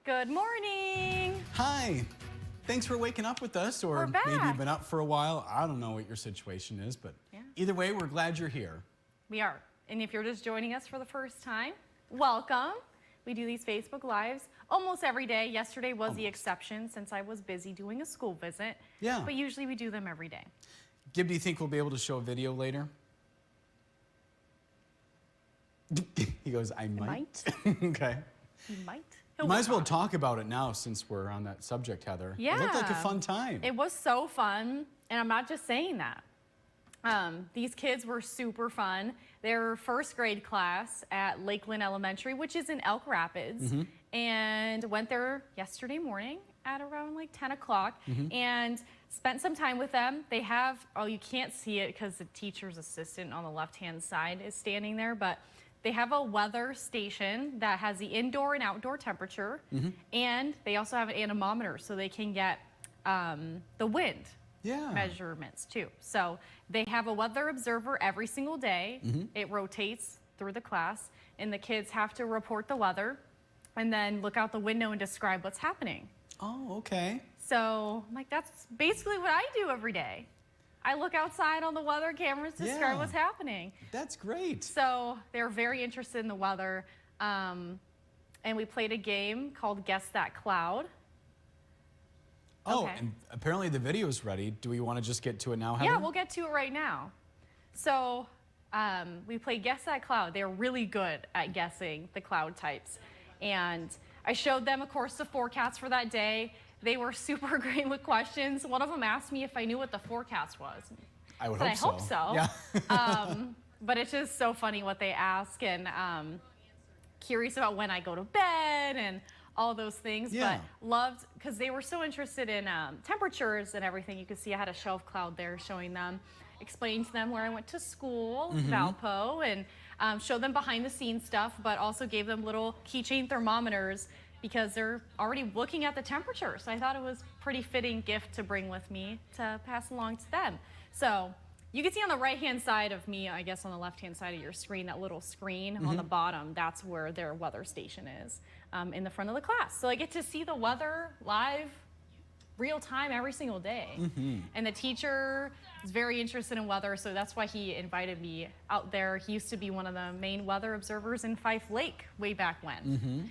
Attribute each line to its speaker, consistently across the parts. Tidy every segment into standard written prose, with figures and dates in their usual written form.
Speaker 1: Good morning.
Speaker 2: Hi. Thanks for waking up with us, or maybe you've been up for a while. I don't know what your situation is, but either way, we're glad you're here.
Speaker 1: We are. And if you're just joining us for the first time, welcome. We do these Facebook Lives almost every day. Yesterday was the exception since I was busy doing a school visit.
Speaker 2: Yeah.
Speaker 1: But usually we do them every day.
Speaker 2: Gib, do you think we'll be able to show a video later? He goes, I might. Okay.
Speaker 1: You might.
Speaker 2: You might as well talk about it now since we're on that subject, Heather.
Speaker 1: Yeah.
Speaker 2: It looked like a fun time.
Speaker 1: It was so fun, and I'm not just saying that. These kids were super fun. They're first grade class at Lakeland Elementary, which is in Elk Rapids, and went there yesterday morning at around like 10 o'clock and spent some time with them. They have, oh, you can't see it because the teacher's assistant on the left-hand side is standing there, but they have a weather station that has the indoor and outdoor temperature, and they also have an anemometer so they can get the wind measurements too. So they have a weather observer every single day. It rotates through the class, and the kids have to report the weather and then look out the window and describe what's happening.
Speaker 2: Oh, okay.
Speaker 1: So I'm like, that's basically what I do every day. I look outside on the weather cameras to describe what's happening.
Speaker 2: That's great.
Speaker 1: So they're very interested in the weather. And we played a game called Guess That Cloud.
Speaker 2: Oh, and apparently the video's ready. Do we want to just get to it now, Heather?
Speaker 1: Yeah, we'll get to it right now. So we played Guess That Cloud. They're really good at guessing the cloud types. And I showed them, of course, the forecast for that day. They were super great with questions. One of them asked me if I knew what the forecast was.
Speaker 2: I would hope so.
Speaker 1: I hope so.
Speaker 2: Yeah.
Speaker 1: But it's just so funny what they ask, and curious about when I go to bed and all those things.
Speaker 2: Yeah.
Speaker 1: But loved, because they were so interested in temperatures and everything. You could see I had a shelf cloud there showing them, explaining to them where I went to school, Valpo, and showed them behind the scenes stuff, but also gave them little keychain thermometers because they're already looking at the temperature. So I thought it was a pretty fitting gift to bring with me to pass along to them. So you can see on the right-hand side of me, I guess on the left-hand side of your screen, that little screen on the bottom, that's where their weather station is in the front of the class. So I get to see the weather live, real time, every single day. And the teacher is very interested in weather, so that's why he invited me out there. He used to be one of the main weather observers in Fife Lake way back when.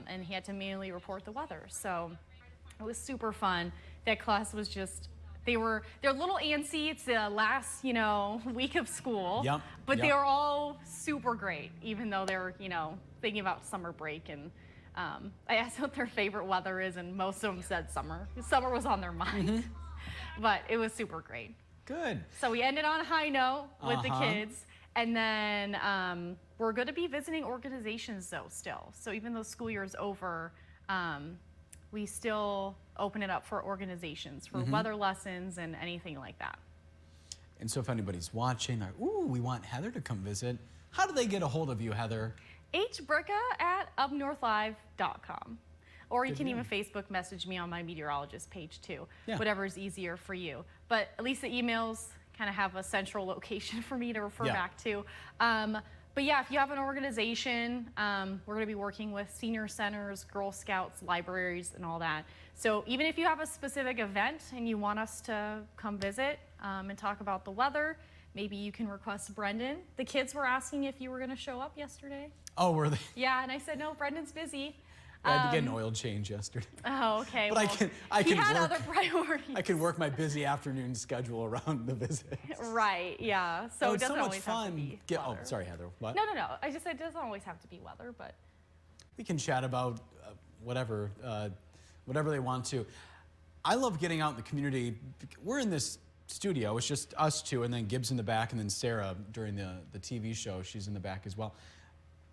Speaker 1: And he had to manually report the weather. So it was super fun. That class was just, they're a little antsy. It's the last, week of school. But they were all super great, even though they're, thinking about summer break. And I asked what their favorite weather is, and most of them said summer. Summer was on their mind. But it was super great.
Speaker 2: Good.
Speaker 1: So we ended on a high note with the kids. And then we're going to be visiting organizations, though, still. So even though school year is over, we still open it up for organizations, for weather lessons and anything like that.
Speaker 2: And so if anybody's watching, like, ooh, we want Heather to come visit, how do they get a hold of you, Heather?
Speaker 1: hbricca@upnorthlive.com. Or you can even Facebook message me on my meteorologist page, too. Whatever is easier for you. But at least the emails kind of have a central location for me to refer back to. But yeah, if you have an organization, we're going to be working with senior centers, Girl Scouts, libraries, and all that. So even if you have a specific event and you want us to come visit and talk about the weather, maybe you can request Brendan. The kids were asking if you were going to show up yesterday.
Speaker 2: Oh, were they?
Speaker 1: Yeah, and I said, no, Brendan's busy.
Speaker 2: I had to get an oil change yesterday.
Speaker 1: Oh, okay.
Speaker 2: But
Speaker 1: well, he had other priorities.
Speaker 2: I can work my busy afternoon schedule around the visit.
Speaker 1: Right, yeah. So it doesn't always have to be weather.
Speaker 2: Oh, sorry, Heather. What?
Speaker 1: No. I just said it doesn't always have to be weather, but.
Speaker 2: We can chat about whatever they want to. I love getting out in the community. We're in this studio. It's just us two, and then Gibbs in the back, and then Sarah during the TV show. She's in the back as well.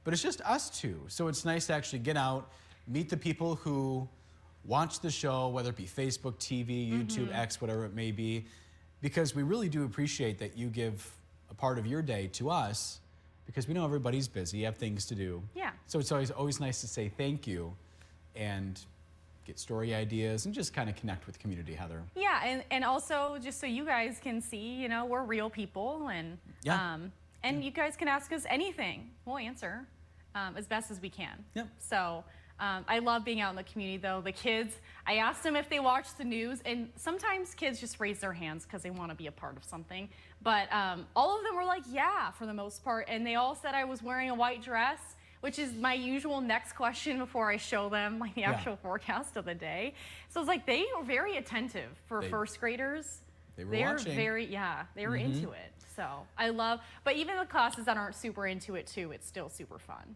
Speaker 2: But it's just us two. So it's nice to actually get out, meet the people who watch the show, whether it be Facebook, TV, YouTube, X, whatever it may be, because we really do appreciate that you give a part of your day to us, because we know everybody's busy, you have things to do.
Speaker 1: Yeah.
Speaker 2: So it's always nice to say thank you and get story ideas and just kind of connect with the community, Heather.
Speaker 1: Yeah, and also just so you guys can see, we're real people, and you guys can ask us anything. We'll answer as best as we can.
Speaker 2: Yep.
Speaker 1: So I love being out in the community, though. The kids, I asked them if they watch the news, and sometimes kids just raise their hands because they want to be a part of something. But all of them were like, yeah, for the most part. And they all said I was wearing a white dress, which is my usual next question before I show them like the actual forecast of the day. So it's like they were very attentive for first graders.
Speaker 2: They were watching.
Speaker 1: They were into it. So I love, but even the classes that aren't super into it too, it's still super fun.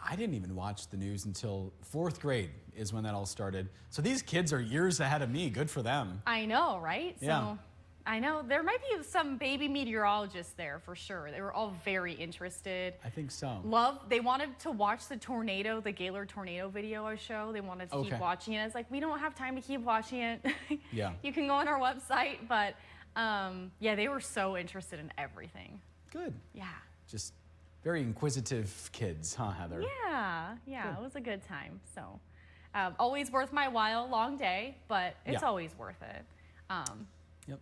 Speaker 2: I didn't even watch the news until 4th grade is when that all started. So these kids are years ahead of me. Good for them.
Speaker 1: I know, right?
Speaker 2: Yeah.
Speaker 1: So I know there might be some baby meteorologists there for sure. They were all very interested.
Speaker 2: I think so.
Speaker 1: They wanted to watch the Gaylord tornado video I show. They wanted to keep watching it. It's like, we don't have time to keep watching it.
Speaker 2: Yeah.
Speaker 1: You can go on our website, but yeah, they were so interested in everything.
Speaker 2: Good.
Speaker 1: Yeah.
Speaker 2: Just very inquisitive kids, huh, Heather?
Speaker 1: Yeah, yeah, it was a good time. So always worth my while, long day, but it's always worth it.
Speaker 2: Yep.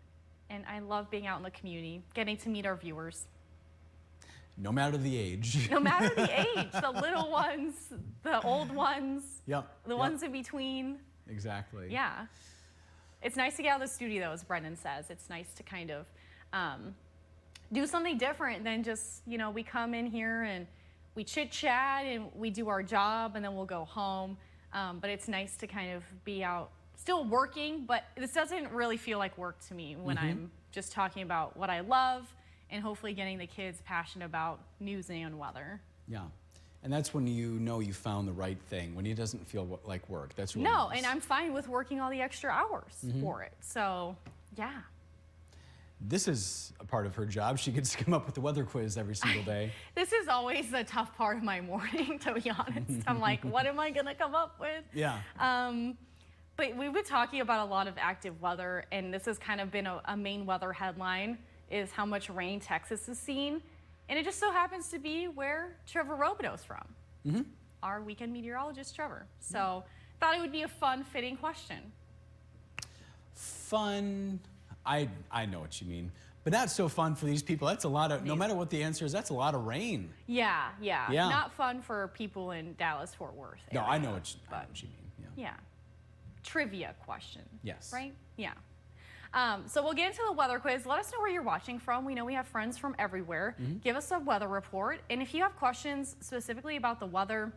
Speaker 1: And I love being out in the community, getting to meet our viewers.
Speaker 2: No matter the age.
Speaker 1: No matter the age, the little ones, the old ones, the ones in between.
Speaker 2: Exactly.
Speaker 1: Yeah. It's nice to get out of the studio, though, as Brendan says. It's nice to kind of do something different than just, we come in here and we chit chat and we do our job and then we'll go home. But it's nice to kind of be out still working, but this doesn't really feel like work to me when I'm just talking about what I love and hopefully getting the kids passionate about news and weather.
Speaker 2: Yeah. And that's when you know you found the right thing, when it doesn't feel like work. That's really
Speaker 1: No,
Speaker 2: nice.
Speaker 1: and I'm fine with working all the extra hours for it. So, yeah.
Speaker 2: This is a part of her job. She gets to come up with the weather quiz every single day.
Speaker 1: This is always the tough part of my morning, to be honest. I'm like, what am I going to come up with?
Speaker 2: Yeah.
Speaker 1: But we've been talking about a lot of active weather, and this has kind of been a main weather headline, is how much rain Texas has seen. And it just so happens to be where Trevor Robideau's from, our weekend meteorologist, Trevor. So thought it would be a fun, fitting question.
Speaker 2: Fun. I know what you mean. But not so fun for these people. That's a lot of, no matter what the answer is, that's a lot of rain.
Speaker 1: Yeah. Not fun for people in Dallas-Fort Worth area.
Speaker 2: No, I know what you mean.
Speaker 1: Yeah. Trivia question.
Speaker 2: Yes.
Speaker 1: Right? Yeah. So we'll get into the weather quiz. Let us know where you're watching from. We know we have friends from everywhere. Give us a weather report. And if you have questions specifically about the weather,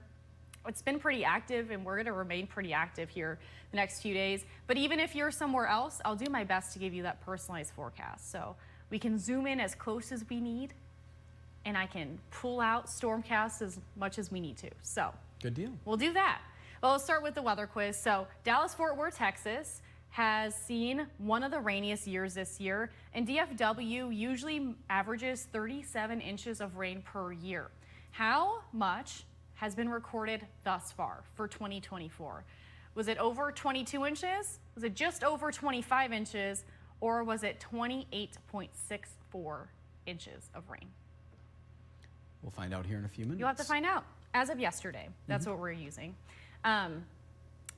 Speaker 1: it's been pretty active and we're going to remain pretty active here the next few days. But even if you're somewhere else, I'll do my best to give you that personalized forecast. So we can zoom in as close as we need and I can pull out stormcasts as much as we need to. So
Speaker 2: good deal.
Speaker 1: We'll do that. Well, let's start with the weather quiz. So Dallas-Fort Worth, Texas has seen one of the rainiest years this year, and DFW usually averages 37 inches of rain per year. How much has been recorded thus far for 2024? Was it over 22 inches? Was it just over 25 inches? Or was it 28.64 inches of rain?
Speaker 2: We'll find out here in a few minutes.
Speaker 1: You'll have to find out. As of yesterday, that's what we're using.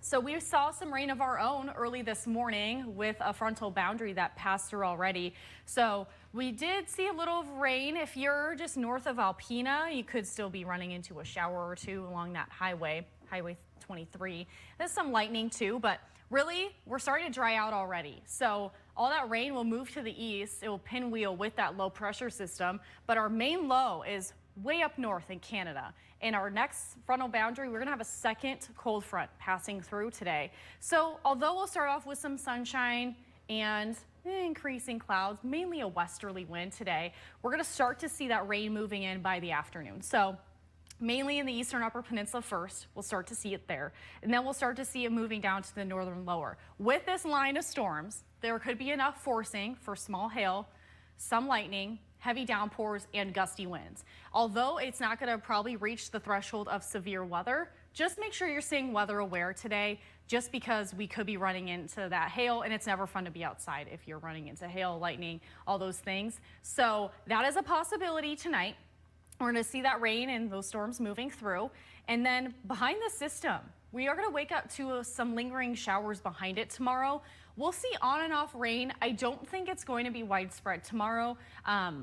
Speaker 1: So we saw some rain of our own early this morning with a frontal boundary that passed through already. So we did see a little of rain. If you're just north of Alpena, you could still be running into a shower or two along that highway, Highway 23. There's some lightning too, but really we're starting to dry out already. So all that rain will move to the east. It will pinwheel with that low pressure system, but our main low is way up north in Canada. And our next frontal boundary, we're gonna have a second cold front passing through today. So although we'll start off with some sunshine and increasing clouds, mainly a westerly wind today, we're gonna start to see that rain moving in by the afternoon. So mainly in the eastern upper peninsula first, we'll start to see it there. And then we'll start to see it moving down to the northern lower. With this line of storms, there could be enough forcing for small hail, some lightning, heavy downpours, and gusty winds. Although it's not going to probably reach the threshold of severe weather, just make sure you're staying weather aware today, just because we could be running into that hail, and it's never fun to be outside if you're running into hail, lightning, all those things. So that is a possibility tonight. We're going to see that rain and those storms moving through. And then behind the system, we are going to wake up to some lingering showers behind it tomorrow. We'll see on and off rain. I don't think it's going to be widespread tomorrow,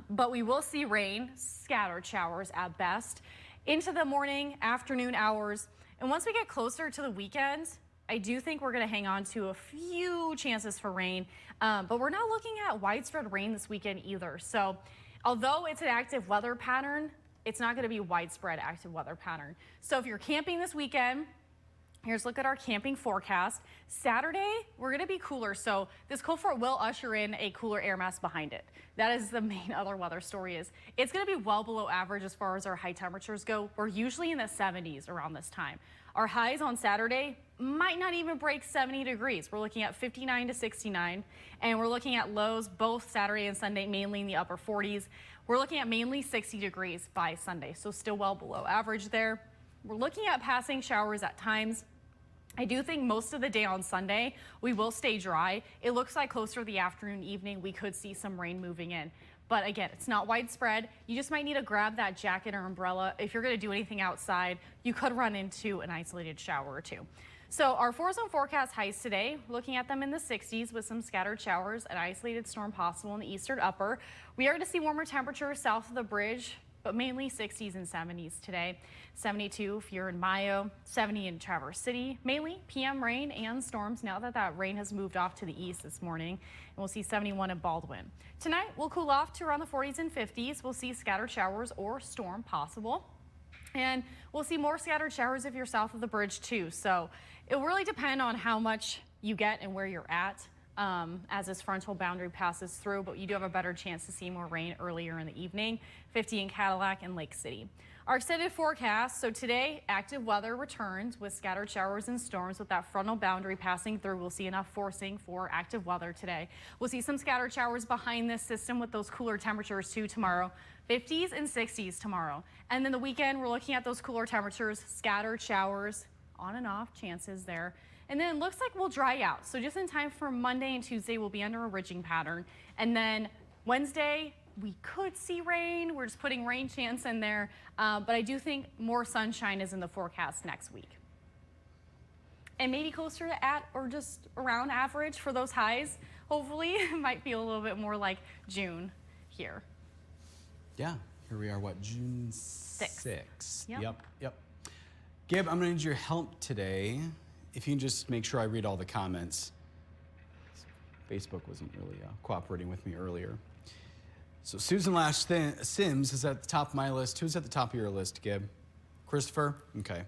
Speaker 1: but we will see rain, scattered showers at best, into the morning, afternoon hours. And once we get closer to the weekend, I do think we're going to hang on to a few chances for rain, but we're not looking at widespread rain this weekend either. So although it's an active weather pattern, it's not going to be widespread active weather pattern. So if you're camping this weekend, here's a look at our camping forecast. Saturday, we're going to be cooler, so this cold front will usher in a cooler air mass behind it. That is the main other weather story. It's going to be well below average as far as our high temperatures go. We're usually in the 70s around this time. Our highs on Saturday might not even break 70 degrees. We're looking at 59 to 69, and we're looking at lows both Saturday and Sunday, mainly in the upper 40s. We're looking at mainly 60 degrees by Sunday, so still well below average there. We're looking at passing showers at times. I do think most of the day on Sunday, we will stay dry. It looks like closer to the afternoon, evening, we could see some rain moving in. But again, it's not widespread. You just might need to grab that jacket or umbrella. If you're going to do anything outside, you could run into an isolated shower or two. So our 4-zone forecast highs today, looking at them in the 60s with some scattered showers, an isolated storm possible in the eastern upper. We are going to see warmer temperatures south of the bridge, but mainly 60s and 70s today. 72 if you're in Mayo, 70 in Traverse City, mainly PM rain and storms now that that rain has moved off to the east this morning. And we'll see 71 in Baldwin. Tonight, we'll cool off to around the 40s and 50s. We'll see scattered showers or storm possible. And we'll see more scattered showers if you're south of the bridge too. So it will really depend on how much you get and where you're at as this frontal boundary passes through, but you do have a better chance to see more rain earlier in the evening, 50 in Cadillac and Lake City. Our extended forecast, so today active weather returns with scattered showers and storms. With that frontal boundary passing through, we'll see enough forcing for active weather today. We'll see some scattered showers behind this system with those cooler temperatures too tomorrow. 50s and 60s tomorrow. And then the weekend, we're looking at those cooler temperatures, scattered showers, on and off chances there. And then it looks like we'll dry out. So just in time for Monday and Tuesday, we'll be under a ridging pattern. And then Wednesday, we could see rain. We're just putting rain chance in there. But I do think more sunshine is in the forecast next week. And maybe closer to at or just around average for those highs. Hopefully, it might feel a little bit more like June here.
Speaker 2: Yeah, here we are, what, June 6th?
Speaker 1: Yep.
Speaker 2: Gib, I'm gonna need your help today. If you can just make sure I read all the comments. Facebook wasn't really cooperating with me earlier. So Susan Lash Sims is at the top of my list. Who's at the top of your list, Gib? Christopher? Okay.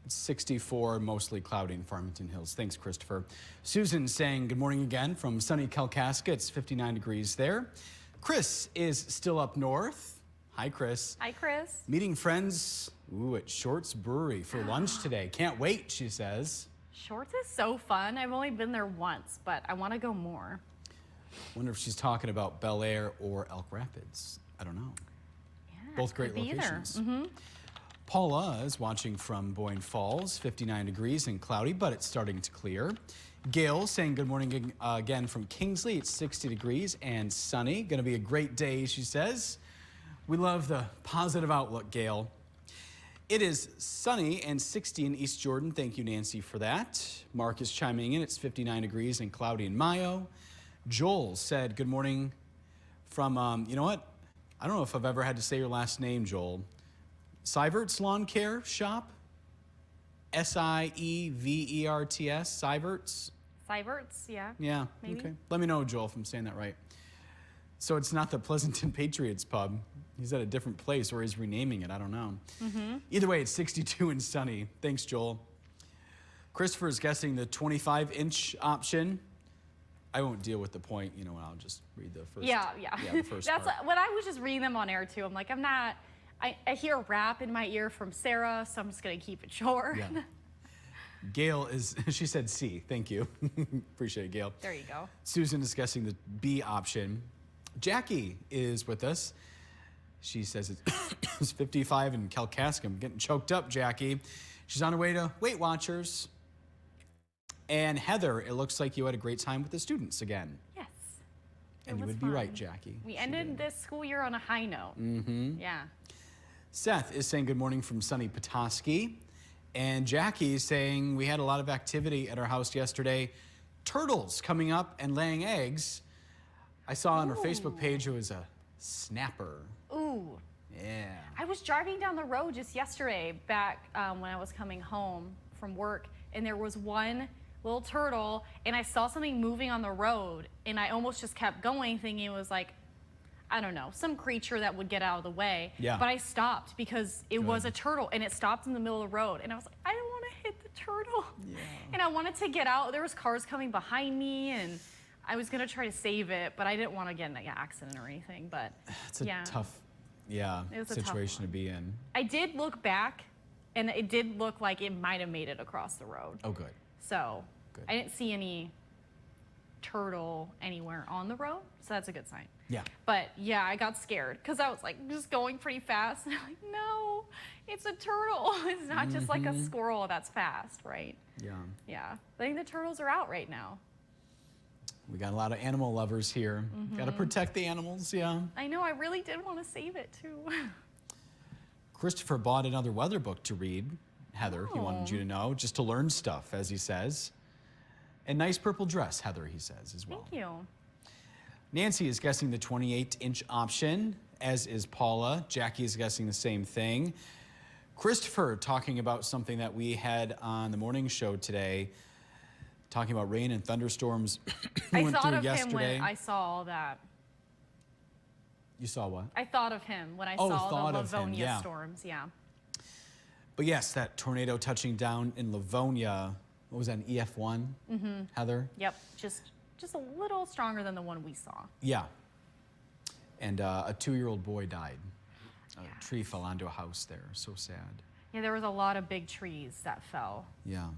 Speaker 2: It's 64, mostly cloudy in Farmington Hills. Thanks, Christopher. Susan saying good morning again from sunny Kalkaska. It's 59 degrees there. Chris is still up north. Hi, Chris.
Speaker 1: Hi, Chris.
Speaker 2: Meeting friends at Shorts Brewery for lunch today. Can't wait, she says.
Speaker 1: Shorts is so fun. I've only been there once, but I want to go more.
Speaker 2: Wonder if she's talking about Bel Air or Elk Rapids. I don't know.
Speaker 1: Yeah,
Speaker 2: both great locations. Paula is watching from Boyne Falls, 59 degrees and cloudy, but it's starting to clear. Gail saying good morning again from Kingsley. It's 60 degrees and sunny. Going to be a great day, she says. We love the positive outlook, Gail. It is sunny and 60 in East Jordan. Thank you, Nancy, for that. Mark is chiming in. It's 59 degrees and cloudy in Mayo. Joel said good morning from, you know what? I don't know if I've ever had to say your last name, Joel. Seivert's Lawn Care Shop? Sieverts? Seivert's?
Speaker 1: Seivert's, yeah.
Speaker 2: Yeah,
Speaker 1: maybe.
Speaker 2: Okay. Let me know, Joel, if I'm saying that right. So it's not the Pleasanton Patriots pub. He's at a different place, or he's renaming it. I don't know. Either way, it's 62 and sunny. Thanks, Joel. Christopher's guessing the 25-inch option. I won't deal with the point, you know, I'll just read the first.
Speaker 1: Yeah.
Speaker 2: The first
Speaker 1: That's
Speaker 2: part.
Speaker 1: when I was just reading them on air too. I'm like, I hear rap in my ear from Sarah, so I'm just gonna keep it short.
Speaker 2: Yeah. Gail she said C. Thank you. Appreciate it, Gail.
Speaker 1: There you go.
Speaker 2: Susan is guessing the B option. Jackie is with us. She says it's 55 in Kalkaska. I'm getting choked up, Jackie. She's on her way to Weight Watchers. And Heather, it looks like you had a great time with the students again.
Speaker 1: Yes.
Speaker 2: And you would be right, Jackie.
Speaker 1: We ended this school year on a high note. Yeah.
Speaker 2: Seth is saying good morning from sunny Petoskey. And Jackie is saying we had a lot of activity at our house yesterday. Turtles coming up and laying eggs. I saw on her Facebook page it was a snapper.
Speaker 1: Ooh.
Speaker 2: Yeah.
Speaker 1: I was driving down the road just yesterday back when I was coming home from work, and there was one little turtle, and I saw something moving on the road, and I almost just kept going thinking it was like, I don't know, some creature that would get out of the way.
Speaker 2: Yeah.
Speaker 1: But I stopped because it was a turtle, and it stopped in the middle of the road, and I was like, I don't want to hit the turtle.
Speaker 2: Yeah.
Speaker 1: And I wanted to get out. There was cars coming behind me, and I was gonna try to save it, but I didn't want to get in an accident or anything. But
Speaker 2: It's a tough,
Speaker 1: it was a tough
Speaker 2: situation to
Speaker 1: one.
Speaker 2: be in.
Speaker 1: I did look back, and it did look like it might have made it across the road.
Speaker 2: Oh, good.
Speaker 1: So
Speaker 2: Good.
Speaker 1: I didn't see any turtle anywhere on the road, so that's a good sign.
Speaker 2: Yeah.
Speaker 1: But yeah, I got scared because I was like just going pretty fast, and I'm like, no, it's a turtle. It's not just like a squirrel that's fast, right?
Speaker 2: Yeah.
Speaker 1: Yeah, I think the turtles are out right now.
Speaker 2: We got a lot of animal lovers here. Got to protect the animals, yeah.
Speaker 1: I know, I really did want to save it too.
Speaker 2: Christopher bought another weather book to read. Heather, he wanted you to know, just to learn stuff, as he says. And nice purple dress, Heather, he says, as well.
Speaker 1: Thank you.
Speaker 2: Nancy is guessing the 28-inch option, as is Paula. Jackie is guessing the same thing. Christopher talking about something that we had on the morning show today, talking about rain and thunderstorms.
Speaker 1: I thought of him when I saw all that.
Speaker 2: You saw what?
Speaker 1: I thought of him when I
Speaker 2: Oh,
Speaker 1: saw
Speaker 2: thought
Speaker 1: the
Speaker 2: of him,
Speaker 1: Livonia
Speaker 2: yeah.
Speaker 1: storms, yeah.
Speaker 2: But yes, that tornado touching down in Livonia, what was that, an EF1, Heather?
Speaker 1: Yep, just a little stronger than the one we saw.
Speaker 2: Yeah. And a 2-year-old boy died. A tree fell onto a house there. So sad.
Speaker 1: Yeah, there was a lot of big trees that fell.
Speaker 2: Yeah.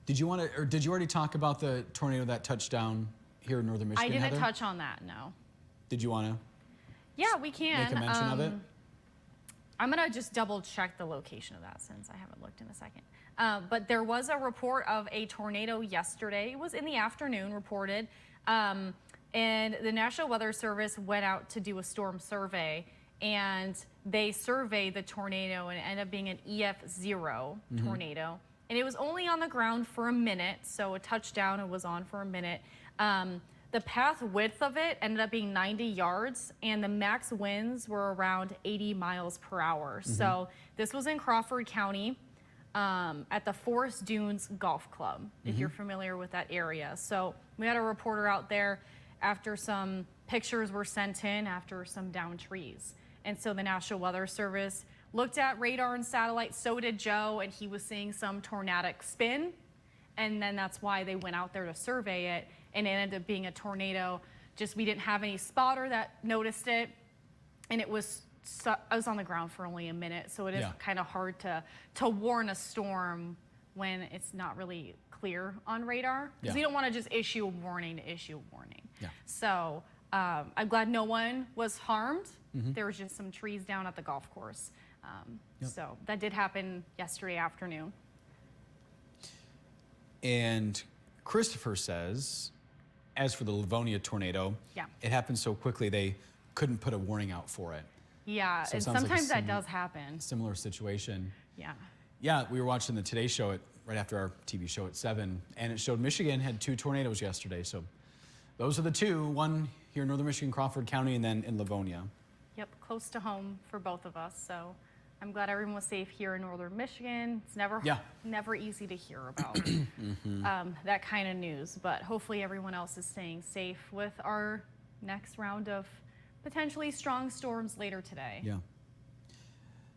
Speaker 2: Did you want to, or did you already talk about the tornado that touched down here in northern Michigan,
Speaker 1: I didn't
Speaker 2: Heather?
Speaker 1: touch on that, no.
Speaker 2: Did you want to
Speaker 1: Yeah, we can.
Speaker 2: make a mention of it?
Speaker 1: I'm gonna just double check the location of that since I haven't looked in a second. But there was a report of a tornado yesterday. It was in the afternoon reported. And the National Weather Service went out to do a storm survey, and they surveyed the tornado, and it ended up being an EF0 tornado. And it was only on the ground for a minute, so a touchdown, it was on for a minute. The path width of it ended up being 90 yards, and the max winds were around 80 miles per hour. So this was in Crawford County at the Forest Dunes Golf Club, if you're familiar with that area. So we had a reporter out there after some pictures were sent in after some downed trees. And so the National Weather Service looked at radar and satellite, so did Joe, and he was seeing some tornadic spin. And then that's why they went out there to survey it, and it ended up being a tornado. Just we didn't have any spotter that noticed it, and I was on the ground for only a minute, so it is kind of hard to warn a storm when it's not really clear on radar, because you don't want to just issue a warning to issue a warning.
Speaker 2: Yeah.
Speaker 1: So I'm glad no one was harmed. There was just some trees down at the golf course. So that did happen yesterday afternoon.
Speaker 2: And Christopher says, as for the Livonia tornado, it happened so quickly they couldn't put a warning out for it.
Speaker 1: Yeah,
Speaker 2: So it
Speaker 1: and
Speaker 2: sounds like
Speaker 1: sometimes that does happen.
Speaker 2: Similar situation.
Speaker 1: Yeah.
Speaker 2: Yeah, we were watching the Today Show right after our TV show at 7, and it showed Michigan had 2 tornadoes yesterday. So those are the 2, one here in northern Michigan, Crawford County, and then in Livonia.
Speaker 1: Yep, close to home for both of us. So I'm glad everyone was safe here in northern Michigan. It's never easy to hear about that kind of news, but hopefully everyone else is staying safe with our next round of potentially strong storms later today.
Speaker 2: Yeah.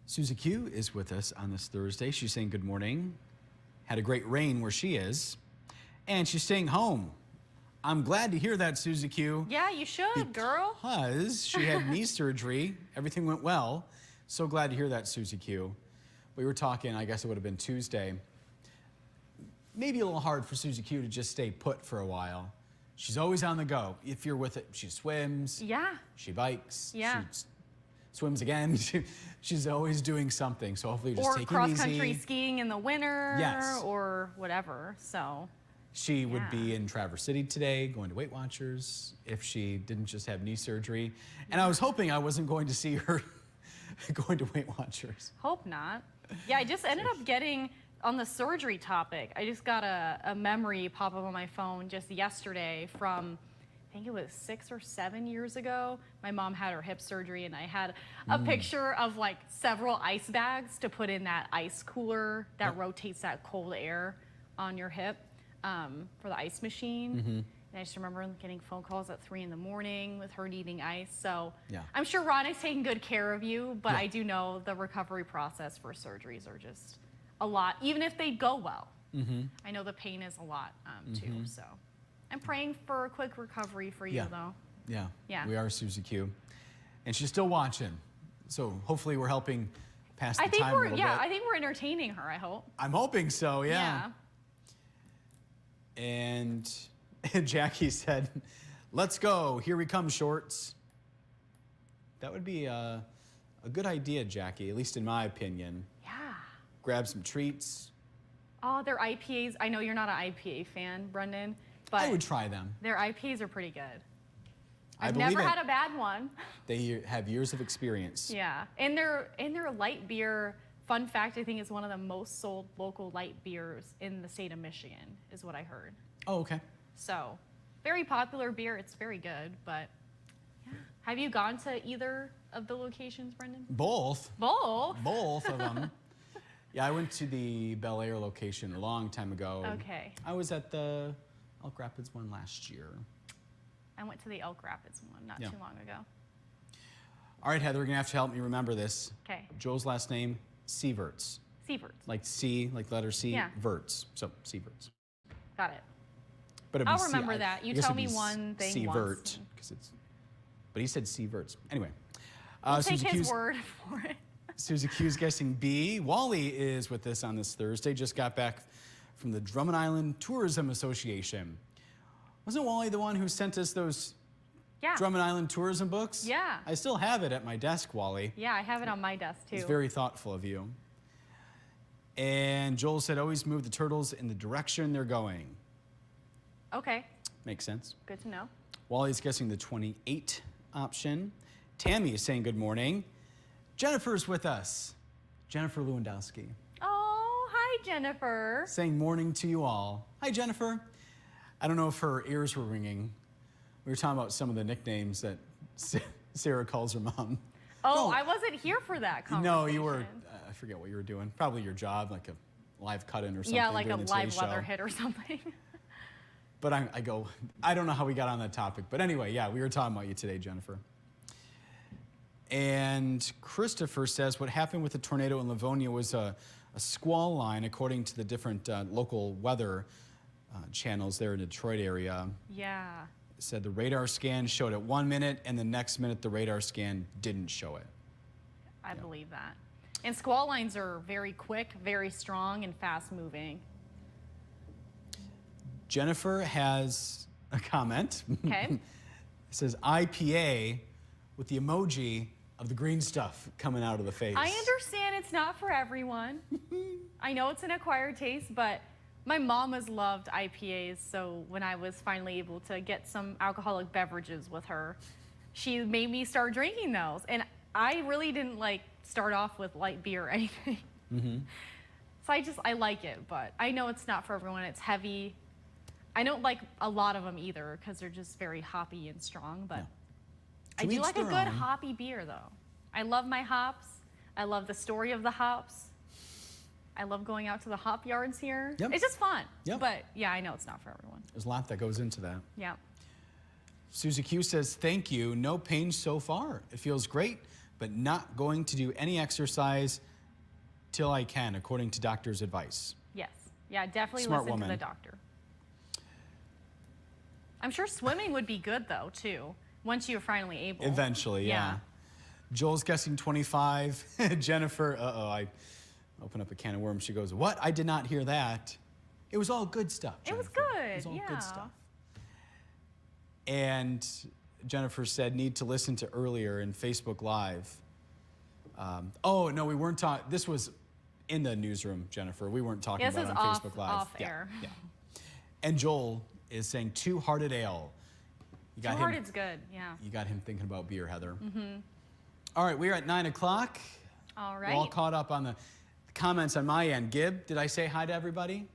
Speaker 2: Susie Q is with us on this Thursday. She's saying good morning. Had a great rain where she is, and she's staying home. I'm glad to hear that, Susie Q.
Speaker 1: Yeah, you should, girl.
Speaker 2: Because she had knee surgery. Everything went well. So glad to hear that, Susie Q. We were talking, I guess it would have been Tuesday. Maybe a little hard for Susie Q to just stay put for a while. She's always on the go. If you're with it, she swims.
Speaker 1: Yeah.
Speaker 2: She bikes.
Speaker 1: Yeah.
Speaker 2: She swims again. She's always doing something. So hopefully just take it easy.
Speaker 1: Or cross-country skiing in the winter.
Speaker 2: Yes.
Speaker 1: Or whatever, so.
Speaker 2: She would be in Traverse City today going to Weight Watchers if she didn't just have knee surgery. And I was hoping I wasn't going to see her going to Weight Watchers.
Speaker 1: Hope not. Yeah, I just ended up getting, on the surgery topic, I just got a memory pop up on my phone just yesterday from I think it was 6 or 7 years ago, my mom had her hip surgery, and I had a picture of like several ice bags to put in that ice cooler that rotates that cold air on your hip for the ice machine. And I just remember getting phone calls at 3 in the morning with her needing ice. So I'm sure Ron is taking good care of you, but I do know the recovery process for surgeries are just a lot, even if they go well. I know the pain is a lot too, so. I'm praying for a quick recovery for you, though.
Speaker 2: Yeah, we are Susie Q. And she's still watching. So hopefully we're helping pass the time a little bit.
Speaker 1: I think we're entertaining her, I hope.
Speaker 2: I'm hoping so, yeah. And Jackie said, let's go. Here we come, shorts. That would be a good idea, Jackie, at least in my opinion.
Speaker 1: Yeah.
Speaker 2: Grab some treats.
Speaker 1: Oh, their IPAs. I know you're not an IPA fan, Brendan. But
Speaker 2: I would try them.
Speaker 1: Their IPAs are pretty good.
Speaker 2: I've
Speaker 1: never had a bad one.
Speaker 2: They have years of experience.
Speaker 1: Yeah, and their light beer, fun fact, I think is one of the most sold local light beers in the state of Michigan, is what I heard.
Speaker 2: Oh, okay.
Speaker 1: So, very popular beer. It's very good, but yeah. Have you gone to either of the locations, Brendan?
Speaker 2: Both.
Speaker 1: Both?
Speaker 2: Both of them. Yeah, I went to the Bel Air location a long time ago.
Speaker 1: Okay.
Speaker 2: I was at the Elk Rapids one last year.
Speaker 1: I went to the Elk Rapids one not too long ago.
Speaker 2: All right, Heather, you're going to have to help me remember this.
Speaker 1: Okay.
Speaker 2: Joel's last name, Sieverts.
Speaker 1: Sieverts.
Speaker 2: Like C, like letter C, Verts. So, Sieverts.
Speaker 1: Got it.
Speaker 2: But
Speaker 1: I'll remember that. You tell me one thing once.
Speaker 2: But he said Sieverts. Anyway.
Speaker 1: I'll take his word for it.
Speaker 2: Susie Q's guessing B. Wally is with us on this Thursday. Just got back from the Drummond Island Tourism Association. Wasn't Wally the one who sent us those Drummond Island tourism books?
Speaker 1: Yeah.
Speaker 2: I still have it at my desk, Wally.
Speaker 1: Yeah, I have it on my desk too.
Speaker 2: It's very thoughtful of you. And Joel said, always move the turtles in the direction they're going.
Speaker 1: Okay.
Speaker 2: Makes sense.
Speaker 1: Good to know.
Speaker 2: Wally's guessing the 28 option. Tammy is saying good morning. Jennifer's with us. Jennifer Lewandowski.
Speaker 1: Oh, hi, Jennifer.
Speaker 2: Saying morning to you all. Hi, Jennifer. I don't know if her ears were ringing. We were talking about some of the nicknames that Sarah calls her mom.
Speaker 1: Oh, no. I wasn't here for that conversation.
Speaker 2: No, you were, I forget what you were doing. Probably your job, like a live cut-in or something.
Speaker 1: Yeah, like a live weather hit or something.
Speaker 2: But I don't know how we got on that topic. But anyway, yeah, we were talking about you today, Jennifer. And Christopher says what happened with the tornado in Livonia was a squall line, according to the different local weather channels there in the Detroit area.
Speaker 1: Yeah.
Speaker 2: It said the radar scan showed it 1 minute, and the next minute the radar scan didn't show it.
Speaker 1: I believe that. And squall lines are very quick, very strong, and fast moving.
Speaker 2: Jennifer has a comment.
Speaker 1: Okay.
Speaker 2: It says IPA with the emoji of the green stuff coming out of the face.
Speaker 1: I understand it's not for everyone. I know it's an acquired taste, but my mom has loved IPAs, so when I was finally able to get some alcoholic beverages with her, she made me start drinking those. And I really didn't start off with light beer or anything. So I like it, but I know it's not for everyone. It's heavy. I don't like a lot of them either because they're just very hoppy and strong, but I do like a good hoppy beer though. I love my hops. I love the story of the hops. I love going out to the hop yards here.
Speaker 2: Yep.
Speaker 1: It's just fun.
Speaker 2: Yep.
Speaker 1: But yeah, I know it's not for everyone.
Speaker 2: There's a lot that goes into that.
Speaker 1: Yeah.
Speaker 2: Susie Q says, thank you. No pain so far. It feels great, but not going to do any exercise till I can, according to doctor's advice.
Speaker 1: Yes. Yeah, definitely
Speaker 2: Smart
Speaker 1: listen
Speaker 2: woman.
Speaker 1: to the doctor. I'm sure swimming would be good though, too, once you're finally able.
Speaker 2: Eventually, yeah. Joel's guessing 25. Jennifer, I open up a can of worms. She goes, what? I did not hear that. It was all good stuff, Jennifer.
Speaker 1: It was good,
Speaker 2: It was all good stuff. And Jennifer said, need to listen to earlier in Facebook Live. Oh, no, we weren't talking. This was in the newsroom, Jennifer. We weren't talking about it on Facebook Live.
Speaker 1: Off air.
Speaker 2: Yeah. And Joel is saying Two-Hearted Ale.
Speaker 1: Two-Hearted's good, yeah.
Speaker 2: You got him thinking about beer, Heather. All right, we're at 9 o'clock.
Speaker 1: All right.
Speaker 2: We're all caught up on the comments on my end. Gib, did I say hi to everybody?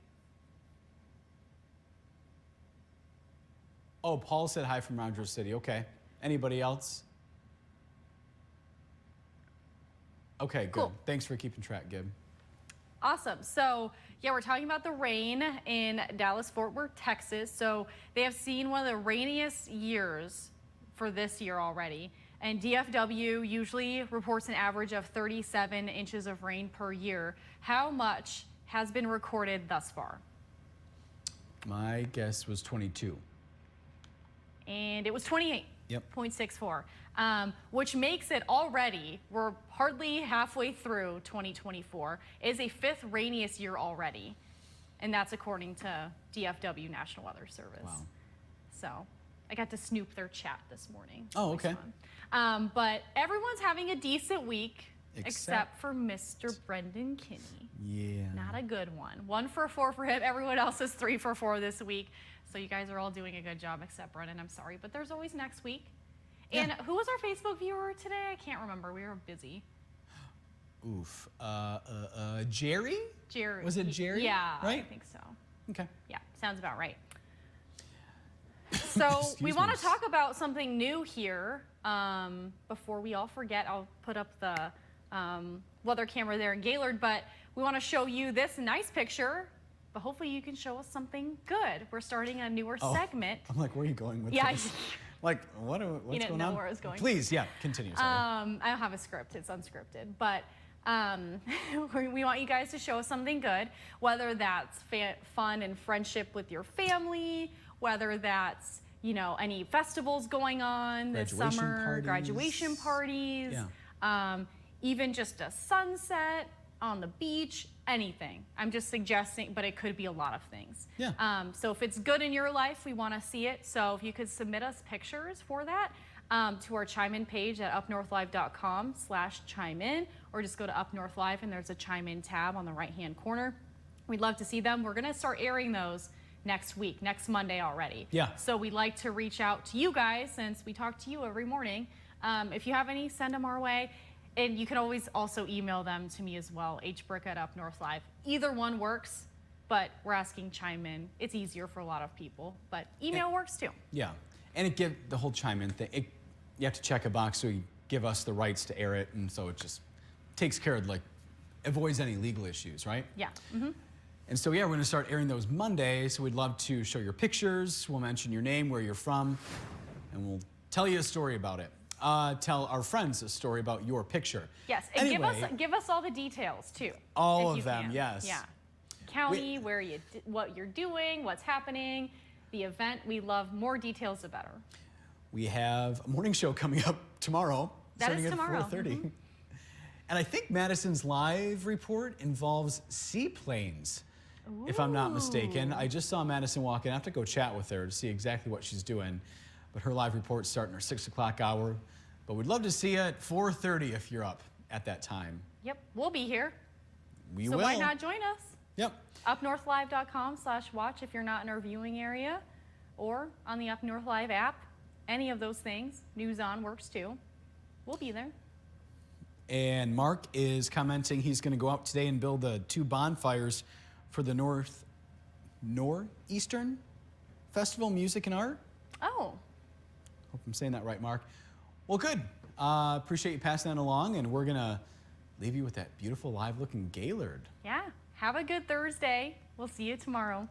Speaker 2: Oh, Paul said hi from Rogers City. Okay. Anybody else? Okay, good.
Speaker 1: Cool.
Speaker 2: Thanks for keeping track, Gib.
Speaker 1: Awesome. So, yeah, we're talking about the rain in Dallas-Fort Worth, Texas. So they have seen one of the rainiest years for this year already. And DFW usually reports an average of 37 inches of rain per year. How much has been recorded thus far?
Speaker 2: My guess was 22.
Speaker 1: And it was 28.64,
Speaker 2: Yep.
Speaker 1: which makes it already, we're hardly halfway through 2024, is a fifth rainiest year already. And that's according to DFW National Weather Service.
Speaker 2: Wow.
Speaker 1: So I got to snoop their chat this morning.
Speaker 2: Oh,
Speaker 1: It was
Speaker 2: okay.
Speaker 1: fun. But everyone's having a decent week except for Mr. Brendan Kinney.
Speaker 2: Yeah.
Speaker 1: Not a good one. 1 for 4 for him. Everyone else is 3 for 4 this week. So you guys are all doing a good job except Brendan. I'm sorry, but there's always next week. And who was our Facebook viewer today? I can't remember. We were busy.
Speaker 2: Oof. Jerry?
Speaker 1: Jerry.
Speaker 2: Was it Jerry?
Speaker 1: Yeah,
Speaker 2: Right?
Speaker 1: I think so.
Speaker 2: Okay.
Speaker 1: Yeah, sounds about right. So we
Speaker 2: Excuse
Speaker 1: want
Speaker 2: me.
Speaker 1: to talk about something new here. Before we all forget, I'll put up the weather camera there in Gaylord, but we want to show you this nice picture, but hopefully you can show us something good. We're starting a newer segment.
Speaker 2: I'm like, where are you going with
Speaker 1: Yeah,
Speaker 2: this? Like, what's
Speaker 1: didn't
Speaker 2: going
Speaker 1: know
Speaker 2: on?
Speaker 1: where I was going.
Speaker 2: Please, yeah, continue. Sorry.
Speaker 1: I don't have a script, it's unscripted, but we want you guys to show us something good, whether that's fun and friendship with your family, whether that's, you know, any festivals going on this
Speaker 2: Graduation
Speaker 1: summer,
Speaker 2: parties.
Speaker 1: graduation parties, even just a sunset on the beach, anything. I'm just suggesting, but it could be a lot of things.
Speaker 2: Yeah.
Speaker 1: So if it's good in your life, we want to see it. So if you could submit us pictures for that to our Chime In page at upnorthlive.com/chime-in, or just go to Up North Live and there's a Chime In tab on the right-hand corner. We'd love to see them. We're going to start airing those next week, next Monday already.
Speaker 2: Yeah.
Speaker 1: So we'd like to reach out to you guys since we talk to you every morning. If you have any, send them our way. And you can always also email them to me as well, hbricca@upnorthlive. Either one works, but we're asking Chime In. It's easier for a lot of people, but email works too.
Speaker 2: Yeah. And it give the whole Chime In thing. You have to check a box so you give us the rights to air it, and so it just takes care of, like, avoids any legal issues, right?
Speaker 1: Yeah.
Speaker 2: And so, yeah, we're going to start airing those Monday, so we'd love to show your pictures. We'll mention your name, where you're from, and we'll tell you a story about it. Tell our friends a story about your picture.
Speaker 1: Yes, and
Speaker 2: anyway,
Speaker 1: give us all the details too.
Speaker 2: all
Speaker 1: if
Speaker 2: of
Speaker 1: you
Speaker 2: them,
Speaker 1: can.
Speaker 2: yes.
Speaker 1: Yeah. County, what you're doing, what's happening, the event. We love more details, the better.
Speaker 2: We have a morning show coming up tomorrow,
Speaker 1: That
Speaker 2: starting
Speaker 1: is
Speaker 2: at
Speaker 1: tomorrow.
Speaker 2: 4:30. And I think Madison's live report involves seaplanes, if I'm not mistaken. I just saw Madison walk in. I have to go chat with her to see exactly what she's doing. But her live report's starting her 6 o'clock hour. But we'd love to see you at 4:30 if you're up at that time.
Speaker 1: Yep, we'll be here.
Speaker 2: We
Speaker 1: So
Speaker 2: will.
Speaker 1: why not join us?
Speaker 2: Yep.
Speaker 1: upnorthlive.com/watch if you're not in our viewing area, or on the Up North Live app. Any of those things. News On works too. We'll be there.
Speaker 2: And Mark is commenting he's going to go out today and build the 2 bonfires for the Northeastern Festival Music and Art.
Speaker 1: Oh,
Speaker 2: Hope I'm saying that right, Mark. Well, good. Appreciate you passing that along, and we're going to leave you with that beautiful live-looking Gaylord.
Speaker 1: yeah. Have a good Thursday. We'll see you tomorrow.